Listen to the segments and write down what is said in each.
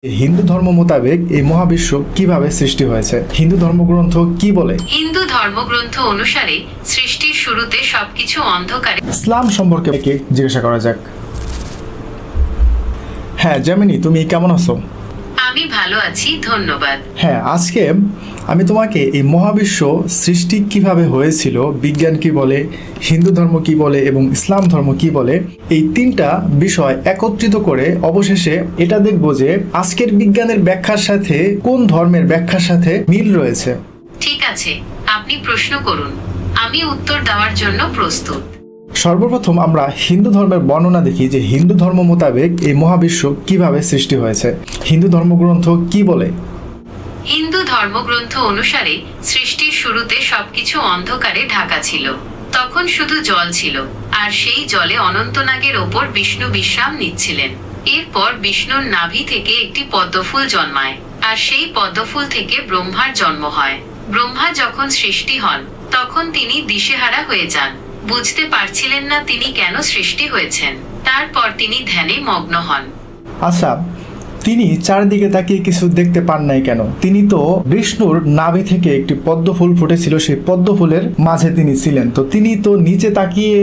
হিন্দু ধর্ম মোতাবেক এই মহাবিশ্ব কিভাবে সৃষ্টি হয়েছে? হিন্দু ধর্মগ্রন্থ কি বলে? হিন্দু ধর্মগ্রন্থ অনুসারে সৃষ্টির শুরুতে সবকিছু অন্ধকারে। ইসলাম সম্পর্কে জিজ্ঞাসা করা যাক। হ্যাঁ জামিনী, তুমি কেমন আছো? আমি ভালো আছি, ধন্যবাদ। হ্যাঁ, আজকে আমি তোমাকে এই মহাবিশ্ব সৃষ্টি কিভাবে হয়েছিল, বিজ্ঞান কি বলে, হিন্দু ধর্ম কি বলে এবং ইসলাম ধর্ম কি বলে, এই তিনটা বিষয় একত্রিত করে অবশেষে এটা দেখব যে আজকের বিজ্ঞানের ব্যাখ্যার সাথে কোন ধর্মের ব্যাখ্যার সাথে মিল রয়েছে। ঠিক আছে, আপনি প্রশ্ন করুন, আমি উত্তর দেওয়ার জন্য প্রস্তুত। সর্বপ্রথম আমরা হিন্দু ধর্মের বর্ণনা দেখি যে হিন্দু ধর্ম মোতাবেক এই মহাবিশ্ব কিভাবে সৃষ্টি হয়েছে। হিন্দু ধর্মগ্রন্থ কি বলে? হিন্দু ধর্মগ্রন্থ অনুসারে সৃষ্টির শুরুতে সবকিছু অন্ধকারে ঢাকা ছিল। তখন শুধু জল ছিল, আর সেই জলে অনন্তনাগের ওপর বিষ্ণু বিশ্রাম নিচ্ছিলেন। এরপর বিষ্ণুর নাভি থেকে একটি পদ্মফুল জন্মায়, আর সেই পদ্মফুল থেকে ব্রহ্মার জন্ম হয়। ব্রহ্মা যখন সৃষ্টি হন তখন তিনি দিশেহারা হয়ে যান, বুঝতে পারছিলেন না তিনি কেন সৃষ্টি হয়েছেন। তারপর তিনি ধ্যানে মগ্ন হন। আচ্ছা, তিনি চারিদিকে তাকিয়ে কিছু দেখতে পান নাই কেন? তিনি তো বিষ্ণুর নাভি থেকে একটি পদ্মফুল ফুটেছিল, সেই পদ্মফুলের মাঝে তিনি ছিলেন। তো তিনি তো নিচে তাকিয়ে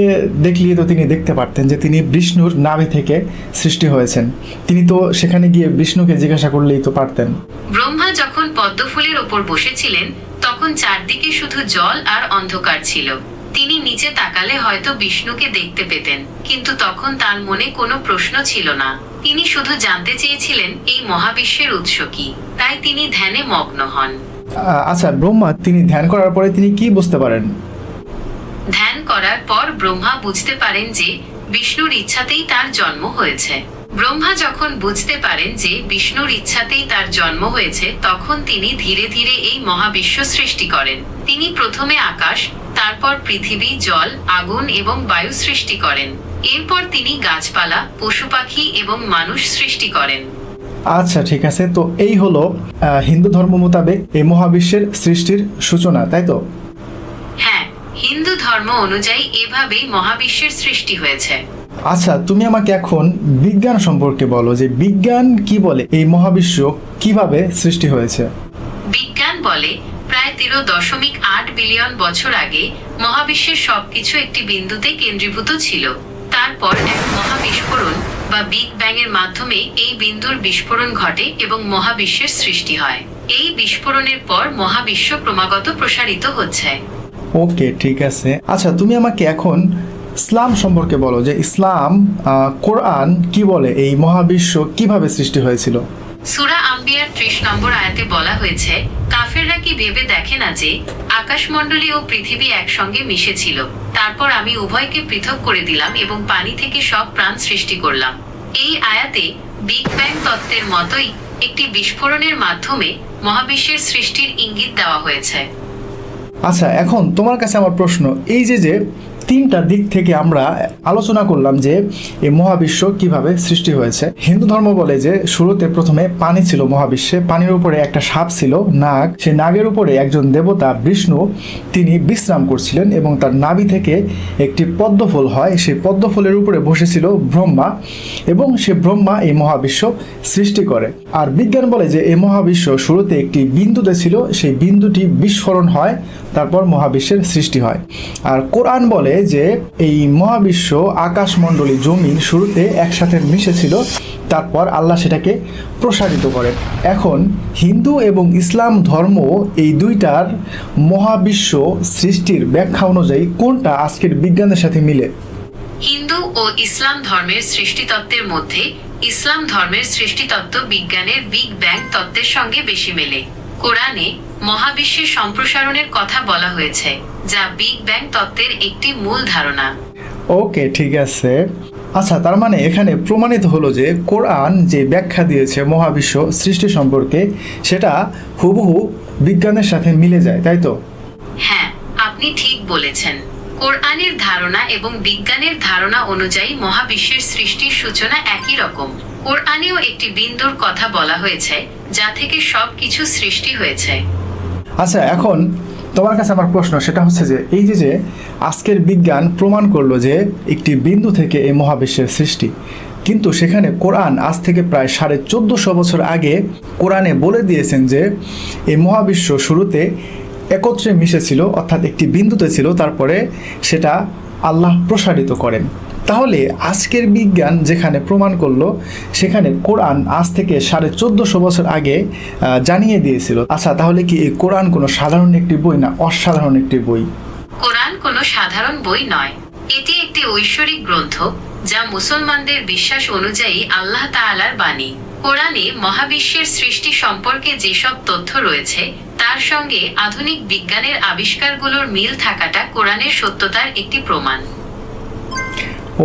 দেখলে তো তিনি দেখতে পারতেন যে তিনি বিষ্ণুর নাভি থেকে সৃষ্টি হয়েছেন। তিনি তো সেখানে গিয়ে বিষ্ণুকে জিজ্ঞাসা করলেই তো পারতেন। ব্রহ্মা যখন পদ্মফুলের ওপর বসেছিলেন তখন চারদিকে শুধু জল আর অন্ধকার ছিল। তিনি নিচে তাকালে হয়তো বিষ্ণুকে দেখতে পেতেন, কিন্তু তখন তার মনে কোনো প্রশ্ন ছিল না। তিনি শুধু জানতে চেয়েছিলেন এই মহাবিশ্বের উৎস কি, তাই তিনি ধ্যানে মগ্ন হন। আচ্ছা, ব্রহ্মা তিনি ধ্যান করার পরে তিনি কি বুঝতে পারেন? ধ্যান করার পর ব্রহ্মা বুঝতে পারেন যে বিষ্ণুর ইচ্ছাতেই তার জন্ম হয়েছে। ব্রহ্মা যখন বুঝতে পারেন যে বিষ্ণুর ইচ্ছাতেই তার জন্ম হয়েছে তখন তিনি ধীরে ধীরে এই মহাবিশ্ব সৃষ্টি করেন। তিনি প্রথমে আকাশ, তারপর পৃথিবী, জল, আগুন এবং বায়ু সৃষ্টি করেন। এরপর তিনি গাছপালা, পশু পাখি এবং মানুষ সৃষ্টি করেন। আচ্ছা ঠিক আছে, তো এই হলো হিন্দু ধর্ম মোতাবেক এই মহাবিশ্বের সৃষ্টির সূচনা, তাই তো? হ্যাঁ, হিন্দু ধর্ম অনুযায়ী এভাবেই মহাবিশ্বের সৃষ্টি হয়েছে। আচ্ছা, তুমি আমাকে এখন বিজ্ঞান সম্পর্কে বলো যে বিজ্ঞান কি বলে এই মহাবিশ্ব কিভাবে সৃষ্টি হয়েছে। বিজ্ঞান বলে প্রায় 13.8 বিলিয়ন বছর আগে মহাবিশ্বের সবকিছু একটি বিন্দুতে কেন্দ্রীভূত ছিল। তারপর এক মহাবিস্ফোরণ বা বিগ ব্যাং এর মাধ্যমে এই বিন্দুর বিস্ফোরণ ঘটে এবং মহাবিশ্বের সৃষ্টি হয়। এই বিস্ফোরণের পর মহাবিশ্ব ক্রমাগত প্রসারিত হচ্ছে। ওকে ঠিক আছে। আচ্ছা, তুমি আমাকে এখন ইসলাম সম্পর্কে বলো যে ইসলাম কোরআন কি বলে এই মহাবিশ্ব কিভাবে সৃষ্টি হয়েছিল। সূরা আম্বিয়ার 30 নম্বর আয়াতে বলা হয়েছে, কাফেররা কি ভেবে দেখে না যে আকাশমণ্ডলী ও পৃথিবী একসঙ্গে মিশেছিল, তারপর আমি উভয়কে পৃথক করে দিলাম এবং পানি থেকে সব প্রাণ সৃষ্টি করলাম। এই আয়াতে বিগ ব্যাং তত্ত্বের মতোই একটি বিস্ফোরণের মাধ্যমে মহাবিশ্বের সৃষ্টির ইঙ্গিত দেওয়া হয়েছে। আচ্ছা, এখন তোমার কাছে আমার প্রশ্ন, এই যে তিনটা দিক থেকে আমরা আলোচনা করলাম যে এই মহাবিশ্ব কিভাবে সৃষ্টি হয়েছে। হিন্দু ধর্ম বলে যে শুরুতে প্রথমে পানি ছিল মহাবিশ্বে, পানির উপরে একটা সাপ ছিল, নাগ, সেই নাগের উপরে একজন দেবতা বিষ্ণু তিনি বিশ্রাম করছিলেন এবং তার নাভি থেকে একটি পদ্মফুল হয়, সেই পদ্মফুলের উপরে বসেছিল ব্রহ্মা এবং সে ব্রহ্মা এই মহাবিশ্ব সৃষ্টি করে। আর বিজ্ঞান বলে যে এই মহাবিশ্ব শুরুতে একটি বিন্দুতে ছিল, সেই বিন্দুটি বিস্ফোরণ হয়, তারপর মহাবিশ্বের সৃষ্টি হয়। আর কোরআন বলে যে এই মহাবিশ্ব আকাশমণ্ডলী জমিন শুরুতে একসাথে মিশেছিল, তারপর আল্লাহ সেটাকে প্রসারিত করেন। এখন হিন্দু এবং ইসলাম ধর্ম এই দুইটার মহাবিশ্ব সৃষ্টির ব্যাখ্যা অনুযায়ী কোনটা আজকের বিজ্ঞানের সাথে মিলে? হিন্দু ও ইসলাম ধর্মের সৃষ্টিতত্ত্বের মধ্যে ইসলাম ধর্মের সৃষ্টিতত্ত্ব বিজ্ঞানের বিগ ব্যাং তত্ত্বের সঙ্গে বেশি মেলে। কোরআনে মহাবিশ্বের সম্প্রসারণের কথা বলা হয়েছে, যা বিগ ব্যাং তত্ত্বের একটি মূল ধারণা। ওকে ঠিক আছে। আচ্ছা, তার মানে এখানে প্রমাণিত হলো যে কোরআন যে ব্যাখ্যা দিয়েছে মহাবিশ্ব সৃষ্টি সম্পর্কে সেটা হুবহু বিজ্ঞানের সাথে মিলে যায়, তাই তো? হ্যাঁ, আপনি ঠিক বলেছেন। কোরআনের ধারণা এবং বিজ্ঞানের ধারণা অনুযায়ী মহাবিশ্বের সৃষ্টির সূচনা একই রকম। কোরআনেও একটি বিন্দুর কথা বলা হয়েছে যা থেকে সব কিছু সৃষ্টি হয়েছে। আচ্ছা, এখন তোমার কাছে আমার প্রশ্ন সেটা হচ্ছে যে এই যে আজকের বিজ্ঞান প্রমাণ করলো যে একটি বিন্দু থেকে এই মহাবিশ্বের সৃষ্টি, কিন্তু সেখানে কোরআন আজ থেকে প্রায় 1450 বছর আগে কোরআনে বলে দিয়েছেন যে এই মহাবিশ্ব শুরুতে একত্রে মিশেছিল, অর্থাৎ একটি বিন্দুতে ছিল, তারপরে সেটা আল্লাহ প্রসারিত করেন। তাহলে আজকের বিজ্ঞান যেখানে প্রমাণ করলো, সেখানে কোরআন আজ থেকে 1450 বছর আগে জানিয়ে দিয়েছিল। আচ্ছা, তাহলে কি এই কোরআন কোনো সাধারণ একটি বই না অসাধারণ একটি বই? কোরআন কোনো সাধারণ বই নয়, এটি একটি ঐশ্বরিক গ্রন্থ যা মুসলমানদের বিশ্বাস অনুযায়ী আল্লাহ তাআলার বাণী। কোরআনে মহাবিশ্বের সৃষ্টি সম্পর্কে যেসব তথ্য রয়েছে তার সঙ্গে আধুনিক বিজ্ঞানের আবিষ্কারগুলোর মিল থাকাটা কোরআনের সত্যতার একটি প্রমাণ।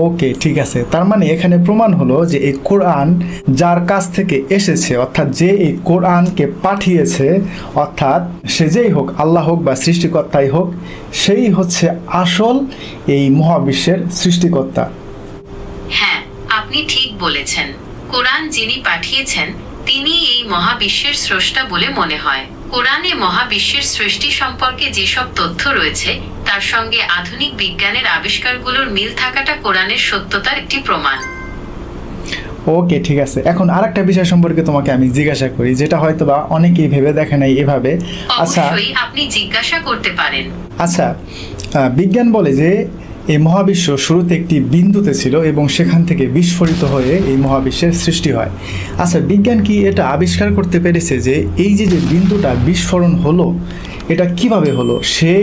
ওকে, ঠিক আছে। তার মানে এখানে প্রমাণ হলো যে এই কোরআন যার কাছ থেকে এসেছে, অর্থাৎ যে এই কোরআনকে পাঠিয়েছে, অর্থাৎ সে যেই হোক, আল্লাহ হোক বা সৃষ্টিকর্তাই হোক, সেই হচ্ছে আসল এই মহাবিশ্বের সৃষ্টিকর্তা। হ্যাঁ, আপনি ঠিক বলেছেন। কোরআন যিনি পাঠিয়েছেন তিনি এই মহাবিশ্বের স্রষ্টা বলে মনে হয়। কোরআনে মহাবিশ্বের সৃষ্টি সম্পর্কে যেসব তথ্য রয়েছে তার সঙ্গে আধুনিক বিজ্ঞানের আবিষ্কারগুলোর মিল থাকাটা কোরআনের সত্যতার একটি প্রমাণ। ওকে, ঠিক আছে। এখন আরেকটা বিষয় সম্পর্কে তোমাকে আমি জিজ্ঞাসা করি, যেটা হয়তো বা অনেকেই ভেবে দেখে নাই এভাবে। আচ্ছা, অবশ্যই আপনি জিজ্ঞাসা করতে পারেন। আচ্ছা, বিজ্ঞান বলে যে এই মহাবিশ্ব শুরুতে একটি বিন্দুতে ছিল এবং সেখান থেকে বিস্ফোরিত হয়ে এই মহাবিশ্বের সৃষ্টি হয়। আচ্ছা, বিজ্ঞান কি এটা আবিষ্কার করতে পেরেছে যে এই যে বিন্দুটা বিস্ফোরণ হলো, এটা কিভাবে হলো? সে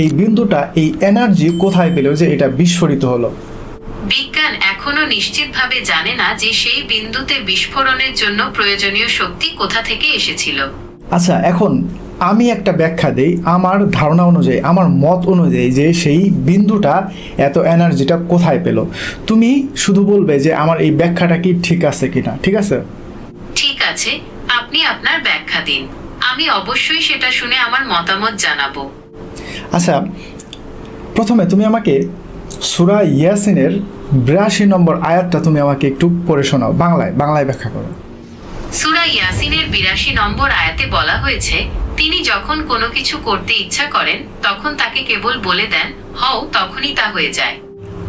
এই বিন্দুটা এই এনার্জি কোথায় পেল যে এটা বিস্ফোরিত হলো? বিজ্ঞান এখনো নিশ্চিতভাবে জানে না যে সেই বিন্দুতে বিস্ফোরণের জন্য প্রয়োজনীয় শক্তি কোথা থেকে এসেছিল। আচ্ছা, এখন আমি একটা ব্যাখ্যা দেই আমার ধারণা অনুযায়ী, আমার মত অনুযায়ী, যে সেই বিন্দুটা এত এনার্জিটা কোথায় পেল। তুমি শুধু বলবে যে আমার এই ব্যাখ্যাটা কি ঠিক আছে কিনা। ঠিক আছে? ঠিক আছে, আপনি আপনার ব্যাখ্যা দিন, আমি অবশ্যই সেটা শুনে আমার মতামত জানাবো। আচ্ছা, প্রথমে তুমি আমাকে সূরা ইয়াসিনের 82 নম্বর আয়াতটা তুমি আমাকে একটু পড়ে শোনাও, বাংলায় ব্যাখ্যা করো। সূরা ইয়াসিনের 82 নম্বর আয়াতে বলা হয়েছে, তিনি যখন কোনো কিছু করতে ইচ্ছা করেন তখন তাকে কেবল বলে দেন, হও, তখনই তা হয়ে যায়।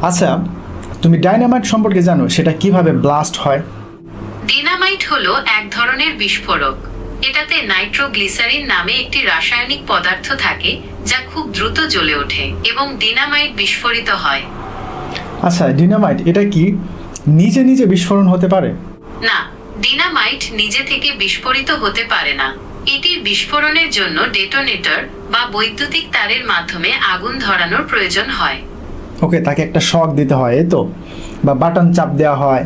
আচ্ছা, তুমি ডাইনামাইট সম্পর্কে জানো সেটা কিভাবে ব্লাস্ট হয়? ডিনামাইট হলো এক ধরনের বিস্ফোরক। এটাতে নাইট্রোগ্লিসারিন নামে একটি রাসায়নিক পদার্থ থাকে যা খুব দ্রুত জ্বলে ওঠে এবং ডিনামাইট বিস্ফোরিত হয়। আচ্ছা, ডিনামাইট এটা কি নিজে নিজে বিস্ফোরণ হতে পারে? না, ডিনামাইট নিজে থেকে বিস্ফোরিত হতে পারে না। এটির বিস্ফোরণের জন্য ডেটোনেটর বা বৈদ্যুতিক তারের মাধ্যমে আগুন ধরানোর প্রয়োজন হয়। ওকে, তাকে একটা শক দিতে হয়, এই তো, বা বাটন চাপ দেওয়া হয়।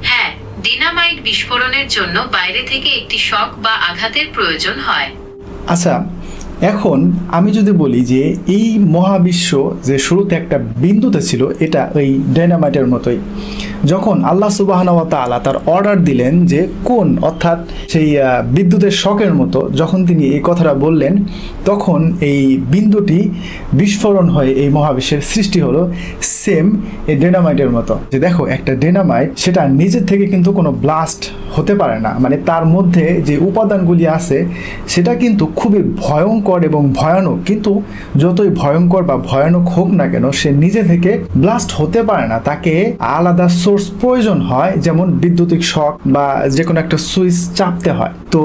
হ্যাঁ, ডিনামাইট বিস্ফোরণের জন্য বাইরে থেকে একটি শক বা আঘাতের প্রয়োজন হয়। আচ্ছা, এখন আমি যদি বলি যে এই মহাবিশ্ব যে শুরুতে একটা বিন্দুতে ছিল, এটা ওই ডাইনামাইটের মতোই। যখন আল্লাহ সুবহানাহু ওয়া তাআলা তার অর্ডার দিলেন যে কোন, অর্থাৎ সেই বিদ্যুতের শকের মতো, যখন তিনি এই কথাটা বললেন তখন এই বিন্দুটি বিস্ফোরণ হয়ে এই মহাবিশ্বের সৃষ্টি হলো। সেম এই ডাইনামাইটের মতো। যে দেখো, একটা ডাইনামাইট সেটা নিজের থেকে কিন্তু কোনো ব্লাস্ট হতে পারে না, মানে তার মধ্যে যে উপাদানগুলি আছে সেটা কিন্তু খুবই ভয়ঙ্কর এবং ভয়ানক, কিন্তু যতই ভয়ঙ্কর বা ভয়ানক হোক না কেন সে নিজে থেকে ব্লাস্ট হতে পারে না, তাকে আলাদা সোর্স প্রয়োজন হয়, যেমন বিদ্যুতিক শক বা যে কোনো একটা সুইচ চাপতে হয়। তো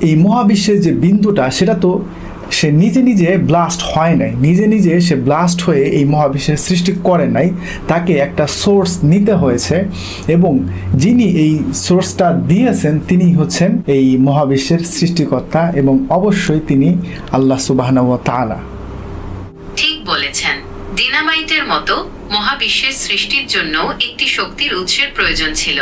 এই মহাবিশ্বের যে বিন্দুটা সেটা তো সে নিজে নিজে ব্লাস্ট হয় নাই, নিজে নিজে সে ব্লাস্ট হয়ে এই মহাবিশ্বের সৃষ্টি করে নাই, তাকে একটা সোর্স নিতে হয়েছে এবং যিনি এই সোর্সটা দিয়েছেন তিনি হচ্ছেন এই মহাবিশ্বের সৃষ্টিকর্তা এবং অবশ্যই তিনি আল্লাহ সুবহানাহু ওয়া তাআলা। ঠিক বলেছেন। ডিনামাইটের মতো মহাবিশ্বের সৃষ্টির জন্য একটি শক্তির উৎসের প্রয়োজন ছিল।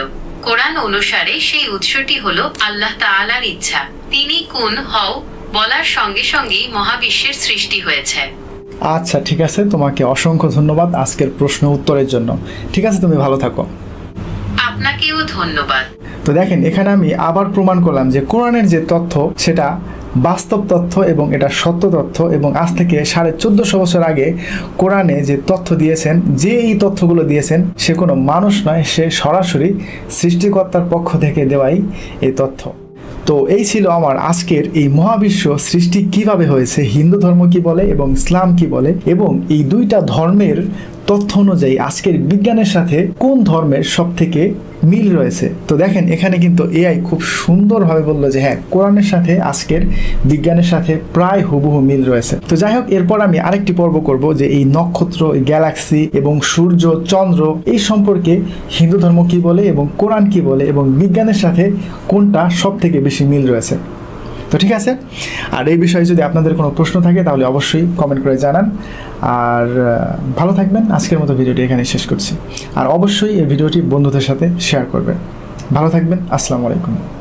কোরআন অনুসারে সেই উৎসটি হলো আল্লাহ তাআলার ইচ্ছা। তিনি কুন হও বলার সঙ্গে সঙ্গেই মহাবিশ্বের সৃষ্টি হয়েছে। আচ্ছা, ঠিক আছে, তোমাকে অসংখ্য ধন্যবাদ আজকের প্রশ্ন উত্তরের জন্য। ঠিক আছে, তুমি ভালো থাকো। আপনাকেও ধন্যবাদ। তো দেখেন, এখানে আমি আবার প্রমাণ করলাম যে কোরআনের যে তথ্য সেটা বাস্তব তথ্য এবং এটা সত্য তথ্য, এবং আজ থেকে 1450 বছর আগে কোরআনে যে তথ্য দিয়েছেন, যে এই তথ্যগুলো দিয়েছেন সে কোনো মানুষ নয়, সে সরাসরি সৃষ্টিকর্তার পক্ষ থেকে দেওয়াই এই তথ্য। তো এই ছিল আমার আজকের এই মহাবিশ্ব সৃষ্টি কিভাবে হয়েছে, হিন্দু ধর্ম কি বলে এবং ইসলাম কি বলে, এবং এই দুইটা ধর্মের তথ্য অনুযায়ী আজকের বিজ্ঞানের সাথে কোন ধর্মের সব থেকে মিল রয়েছে। তো দেখেন এখানে কিন্তু এআই খুব সুন্দরভাবে বললো যে হ্যাঁ, কোরআনের সাথে আজকের বিজ্ঞানের সাথে প্রায় হুবহু মিল রয়েছে। তো যাই হোক, এরপর আমি আরেকটি পর্ব করব যে এই নক্ষত্র, গ্যালাক্সি এবং সূর্য, চন্দ্র এই সম্পর্কে হিন্দু ধর্ম কি বলে এবং কোরআন কি বলে এবং বিজ্ঞানের সাথে কোনটা সব থেকে বেশি মিল রয়েছে। তো ঠিক আছে, আর এই বিষয়ে যদি আপনাদের কোনো প্রশ্ন থাকে তাহলে অবশ্যই কমেন্ট করে জানান। আর ভালো থাকবেন। আজকের মতো ভিডিওটি এখানে শেষ করছি। আর অবশ্যই এই ভিডিওটি বন্ধুদের সাথে শেয়ার করবেন। ভালো থাকবেন। আসসালামু আলাইকুম।